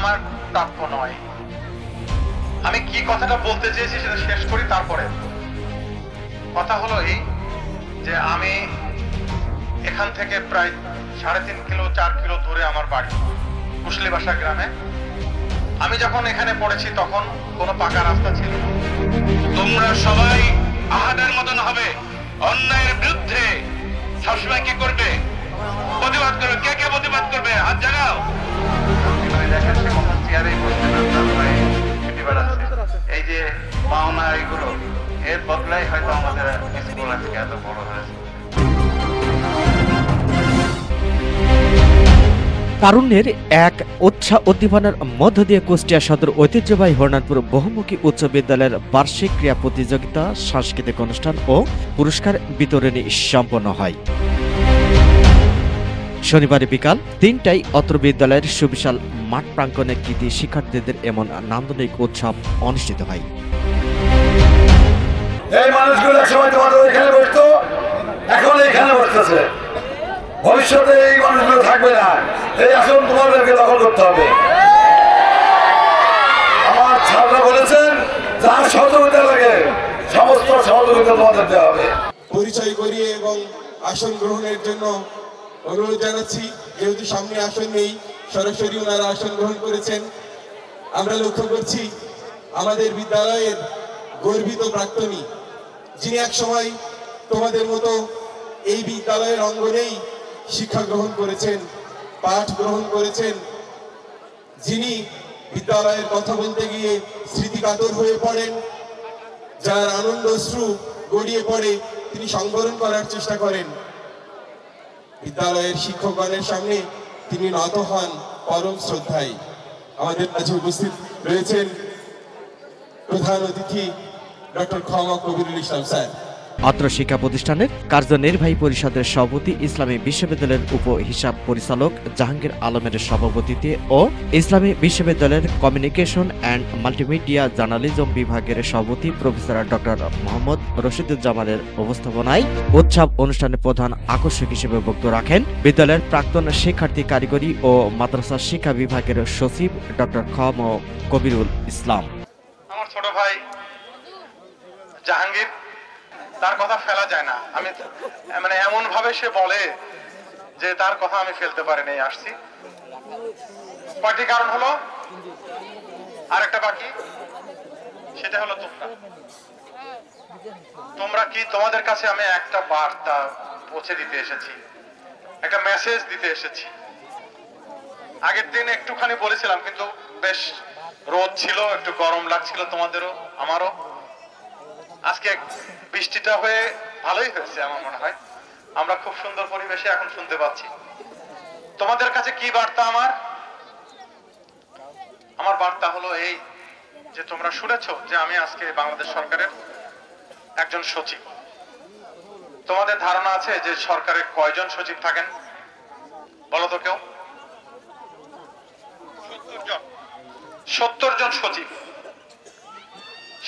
আমার প্রাপ্য নয়। আমি কি কথাটা বলতে চেয়েছি সেটা শেষ করি, তারপরে কথা হলো এই যে আমি এখান থেকে প্রায় 3.5 কিলো 4 কিলো দূরে আমার বাড়ি কুশলীবাসা গ্রামে। আমি যখন এখানে পড়েছি তখন কোনো পাকা রাস্তা ছিল না। তোমরা সবাই আহাদের মতন হবে, অন্যায়ের বিরুদ্ধে সবসময় কি করবে? প্রতিবাদ করবে। কে কে প্রতিবাদ করবে? হাত জাগাও। এই যে পাওনা এইগুলো এর বদলাই হয়তো আমাদের স্কুল আজকে এত বড় হয়েছে। তারুণ্যের এক উৎসাহ উদ্দীপনার মধ্য দিয়ে কুষ্টিয়া সদর ঐতিহ্যবাহী হরনাথপুর বহুমুখী উচ্চ বিদ্যালয়ের বার্ষিক ক্রীড়া প্রতিযোগিতা, সাংস্কৃতিক অনুষ্ঠান ও পুরস্কার বিতরণী সম্পন্ন হয়। শনিবার বিকাল 3টায় অত্র বিদ্যালয়ের সুবিশাল মাঠ প্রাঙ্গণে কৃতি শিক্ষার্থীদের এমন নান্দনিক উৎসব অনুষ্ঠিত হয়। এই মানুষগুলো সময় তোমাদের এখানে বসতো, এখন এখানে বসতেছে, ভবিষ্যতে এই মানুষগুলো থাকবে না। এই আসন তোমাদেরকে দখল করতে হবে। আমার ছাত্ররা বলেছেন যার সহযোগিতা লাগে সমস্ত সহযোগিতা তোমাদের দেওয়া হবে। পরিচয় করিয়ে এবং আসন গ্রহণের জন্য অনুরোধ জানাচ্ছি। যেহেতু সামনে আসন নেই, সরাসরি ওনারা আসন গ্রহণ করেছেন। আমরা লক্ষ্য করছি আমাদের বিদ্যালয়ের গর্বিত প্রাক্তনী, যিনি এক সময় তোমাদের মতো এই বিদ্যালয়ের অঙ্গনেই শিক্ষা গ্রহণ করেছেন, পাঠ গ্রহণ করেছেন, যিনি বিদ্যালয়ের কথা বলতে গিয়ে স্মৃতিকাতর হয়ে পড়েন, যার আনন্দ অশ্রু গড়িয়ে পড়ে তিনি সংবরণ করার চেষ্টা করেন। বিদ্যালয়ের শিক্ষকগণের সামনে তিনি নত হন পরম শ্রদ্ধায়। আমাদের মাঝে উপস্থিত রয়েছেন প্রধান অতিথি ডক্টর খোয়ামা কবিরুল ইসলাম স্যার। অত্র শিক্ষা প্রতিষ্ঠানের কার্যনির্বাহী পরিষদের সভাপতি, ইসলামী বিশ্ববিদ্যালয়ের উপ হিসাব পরিচালক জাহাঙ্গীর আলমের সভাপতিত্বে ও ইসলামী বিশ্ববিদ্যালয়ের কমিউনিকেশন অ্যান্ড মাল্টিমিডিয়া জার্নালিজম বিভাগের সভাপতি প্রফেসর ডক্টর মোহাম্মদ রশিদুজ্জামানের উপস্থাপনায় উৎসব অনুষ্ঠানে প্রধান আকর্ষক হিসেবে বক্তব্য রাখেন বিদ্যালয়ের প্রাক্তন শিক্ষার্থী কারিগরি ও মাদ্রাসা শিক্ষা বিভাগের সচিব ডক্টর খোয়ামা কবিরুল ইসলাম। আমার ছোট ভাই জাহাঙ্গীর, তার কথা ফেলা যায় না। আমি মানে এমন ভাবে সে বলে যে তার কথা আমি ফেলতে পারিনি। আসছি কয়টি কারণ হলো, আরেকটা বাকি, সেটা হলো তোমরা কি, তোমাদের কাছে আমি একটা বার্তা পৌঁছে দিতে এসেছি, একটা মেসেজ দিতে এসেছি। আগের দিন একটুখানি বলেছিলাম, কিন্তু বেশ রোদ ছিল, একটু গরম লাগছিল তোমাদেরও আমারও। আজকে বৃষ্টিটা হয়ে ভালোই হয়েছে আমার মনে হয়। আমরা খুব সুন্দর পরিবেশে এখন শুনতে পাচ্ছি। তোমাদের কাছে কি বার্তা আমার বার্তা হলো এই যে তোমরা শুনেছো যে আমি আজকে বাংলাদেশ সরকারের একজন সচিব। তোমাদের ধারণা আছে যে সরকারে কয়জন সচিব থাকেন? বলো তো কেউ। 70 জন সচিব।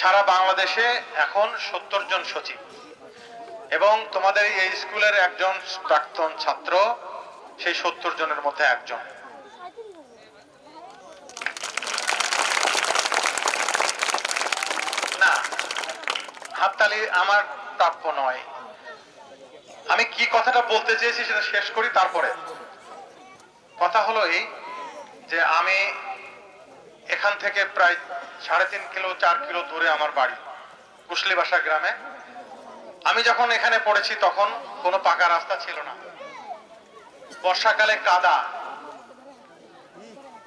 সারা বাংলাদেশে এখন 70 জন সচিব, এবং তোমাদের এই স্কুলের একজন প্রাক্তন ছাত্র সেই 70 জনের মধ্যে একজন। না, হাততালি আমার প্রাপ্য নয়। আমি কি কথাটা বলতে চেয়েছি সেটা শেষ করি, তারপরে কথা হলো এই যে আমি এখান থেকে প্রায় 3.5 কিলো 4 কিলো দূরে আমার বাড়ি কুশলীবাসা গ্রামে। আমি যখন এখানে পড়েছি তখন কোনো পাকা রাস্তা ছিল না। বর্ষাকালে কাদা,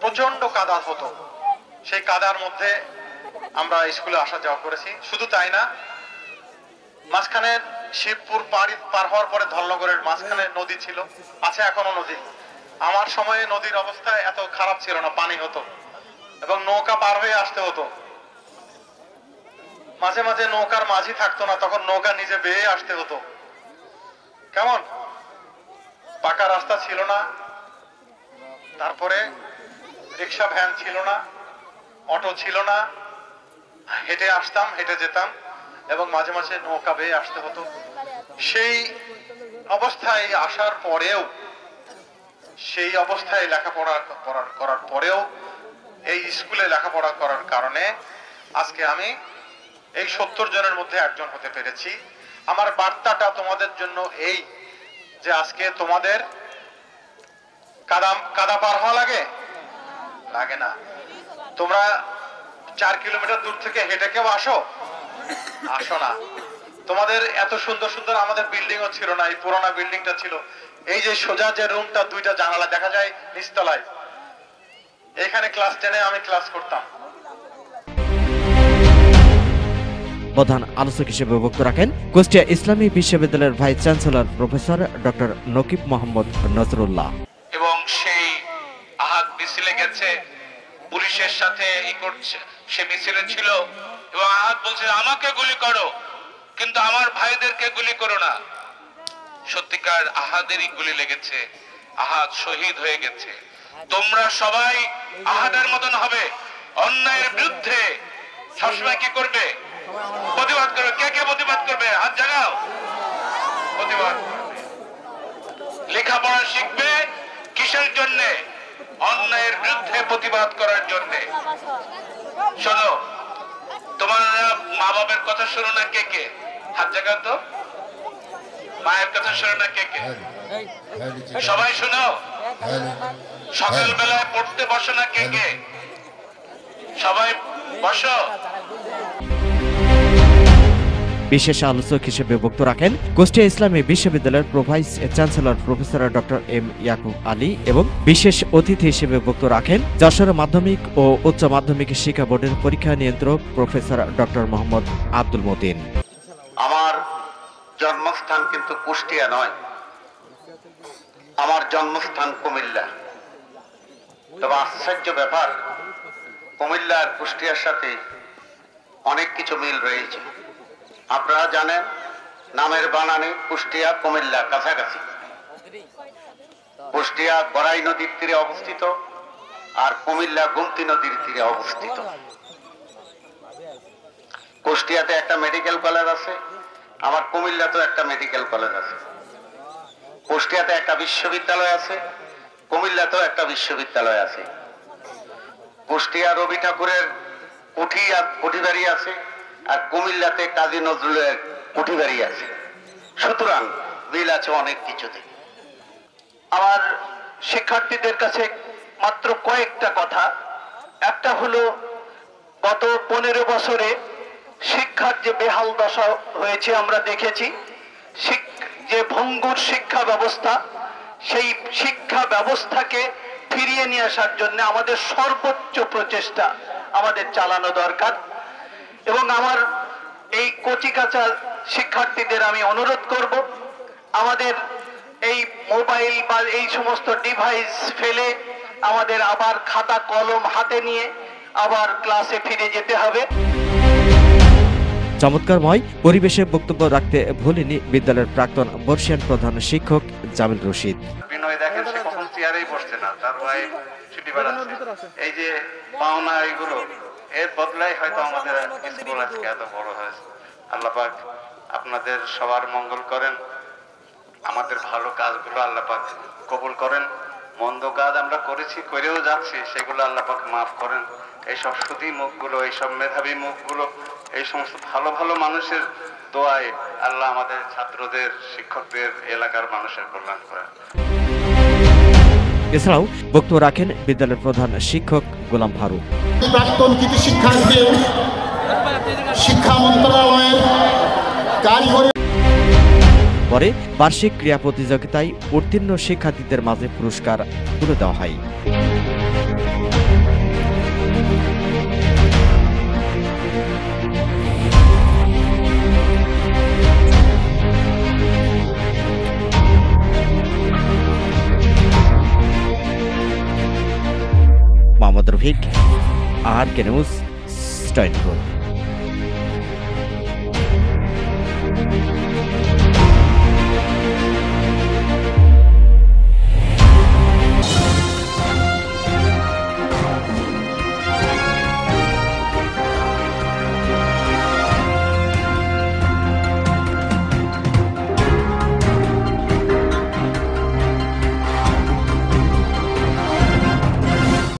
প্রচন্ড কাদা হতো। সেই কাদার মধ্যে আমরা স্কুলে আসা যাওয়া করেছি। শুধু তাই না, মাঝখানে শিবপুর পার হওয়ার পরে ধলনগরের মাঝখানে নদী ছিল, আছে এখনো নদী। আমার সময়ে নদীর অবস্থা এত খারাপ ছিল না, পানি হতো এবং নৌকা পার হয়ে আসতে হতো। মাঝে মাঝে নৌকার মাঝি থাকতো না, তখন নৌকা নিজে বেয়ে আসতে হতো। কেমন পাকা রাস্তা ছিল না, তারপরে রিক্সা ভ্যান ছিল না, অটো ছিল না, হেঁটে আসতাম, হেঁটে যেতাম, এবং মাঝে মাঝে নৌকা বেয়ে আসতে হতো। সেই অবস্থায় আসার পরেও, সেই অবস্থায় লেখাপড়া করার পরেও এই স্কুলে লেখাপড়া করার কারণে আজকে আমি এই 70 জনের মধ্যে একজন হতে পেরেছি। আমার বার্তাটা তোমাদের জন্য এই যে আজকে তোমাদের কাদা পার হওয়া লাগে না। তোমরা 4 কিলোমিটার দূর থেকে হেঁটে কেউ আসো না। তোমাদের এত সুন্দর সুন্দর আমাদের বিল্ডিংও ছিল না, এই পুরোনো বিল্ডিংটা ছিল। এই যে সোজা যে রুমটা, 2টা জানালা দেখা যায় নিচতলায়, এখানে ক্লাস 10-এ আমি ক্লাস করতাম। প্রধান আলোচক হিসেবে বক্তব্য রাখেন কুষ্টিয়া ইসলামী বিশ্ববিদ্যালয়ের vice chancellor professor doctor Nakib Mohammad Nazrullah. এবং সেই আহাদ মিছিলে গেছে, পুলিশের সাথে সে মিছিলে ছিল এবং আহাদ বলছে আমাকে গুলি করো, কিন্তু আমার ভাইদেরকে গুলি করো না। সত্যিকার আহাদেরই গুলি লেগেছে, আহাদ শহীদ হয়ে গেছে। তোমরা সবাই আহাদের মতন হবে, অন্যায়ের বিরুদ্ধে সবসময় কি করবে? প্রতিবাদ করবে। কে কে প্রতিবাদ করবে? হাত জাগাও। প্রতিবাদ লেখাপড়া শিখবে কিসের জন্য? অন্যায়ের বিরুদ্ধে প্রতিবাদ করার জন্য। শোনো, তোমার মা বাবার কথা শোনো না কে কে? হাত জাগাও তো। মায়ের কথা শোনো না কে কে? সবাই শোনো। সকালবেলায় পড়তে বসো না কে কে? সবাই বসো। বিশেষ আলোচক হিসেবে বক্তব্য রাখেন কুষ্টিয়া ইসলামী বিশ্ববিদ্যালয়ের vice chancellor professor doctor M Yakub Ali এবং বিশেষ অতিথি হিসেবে বক্তব্য রাখেন যশোর মাধ্যমিক ও উচ্চ মাধ্যমিক শিক্ষা বোর্ডের পরীক্ষা নিয়ন্ত্রক প্রফেসর ডক্টর মোহাম্মদ আব্দুল মতিন। আমার জন্মস্থান কিন্তু কুষ্টিয়া নয়, আমার জন্মস্থান কুমিল্লা। তবে আশ্চর্য ব্যাপার, কুমিল্লা আর কুষ্টিয়ার সাথে অনেক কিছু মিল রয়েছে। আপনারা জানেন নামের বানানে কুষ্টিয়া কুমিল্লা কাছাকাছি। কুষ্টিয়া গড়াই নদীর তীরে অবস্থিত আর কুমিল্লা গোমতী নদীর তীরে অবস্থিত। কুষ্টিয়াতে একটা মেডিকেল কলেজ আছে, আমার কুমিল্লাতেও একটা মেডিকেল কলেজ আছে। কুষ্টিয়াতে একটা বিশ্ববিদ্যালয় আছে, কুমিল্লাতেও একটা বিশ্ববিদ্যালয় আছে। কুষ্টিয়া রবি ঠাকুরের কুঠি বাড়ি আছে আর কুমিল্লাতে কাজী নজরুলের কুঠি বাড়ি আছে। সুতরাং মিল আছে অনেক কিছুতে। আমার শিক্ষার্থীদের কাছে মাত্র কয়েকটা কথা। একটা হলো, গত 15 বছরে শিক্ষার যে বেহাল দশা হয়েছে আমরা দেখেছি। যে ভঙ্গুর শিক্ষা ব্যবস্থা, সেই শিক্ষা ব্যবস্থাকে ফিরিয়ে নিয়ে আসার জন্য আমাদের সর্বোচ্চ প্রচেষ্টা আমাদের চালানো দরকার। এবং আমার এই কচিকাঁচা শিক্ষার্থীদের আমি অনুরোধ করব, আমাদের এই মোবাইল বা এই সমস্ত ডিভাইস ফেলে আমাদের আবার খাতা কলম হাতে নিয়ে আবার ক্লাসে ফিরে যেতে হবে। চমৎকারময় পরিবেশে বক্তব্য রাখতে ভুলেনি বিদ্যালয়ের প্রাক্তন বর্ষিয়ান প্রধান শিক্ষক জামিল রশিদ। বিনয় দেখেন, সে কখন চেয়ারেই বসছে না, তার ভাই ছুটি বেড়াচ্ছে। এই যে পাওনা এগুলো, এর বদলাই হয়তো আমাদের স্কুল আজকে এত বড় হয়েছে। আল্লাহ পাক আপনাদের সবার মঙ্গল করেন, আমাদের ভালো কাজগুলো আল্লাহ পাক কবুল করেন। মন্দ কাজ আমরা করেছি, করেও যাচ্ছি, সেগুলো আল্লাহ পাক মাফ করেন। এইসব সুধী মুখগুলো, এইসব মেধাবী মুখগুলো, এই সমস্ত ভালো ভালো মানুষের দোয়ায় আল্লাহ আমাদের ছাত্রদের, শিক্ষকদের, এলাকার মানুষের কল্যাণ করেন। এছাড়াও বক্তব্য রাখেন বিদ্যালয়ের প্রধান শিক্ষক গোলাম ফারুক। প্রাক্তন কৃতি শিক্ষার্থী শিক্ষা মন্ত্রণালয়ের কারিগরি। পরে বার্ষিক ক্রীড়া প্রতিযোগিতায় উত্তীর্ণ শিক্ষার্থীদের মাঝে পুরস্কার তুলে দেওয়া হয়। মোহাম্মদ রফিক, আর কে নিউজ, স্টাইনপুর।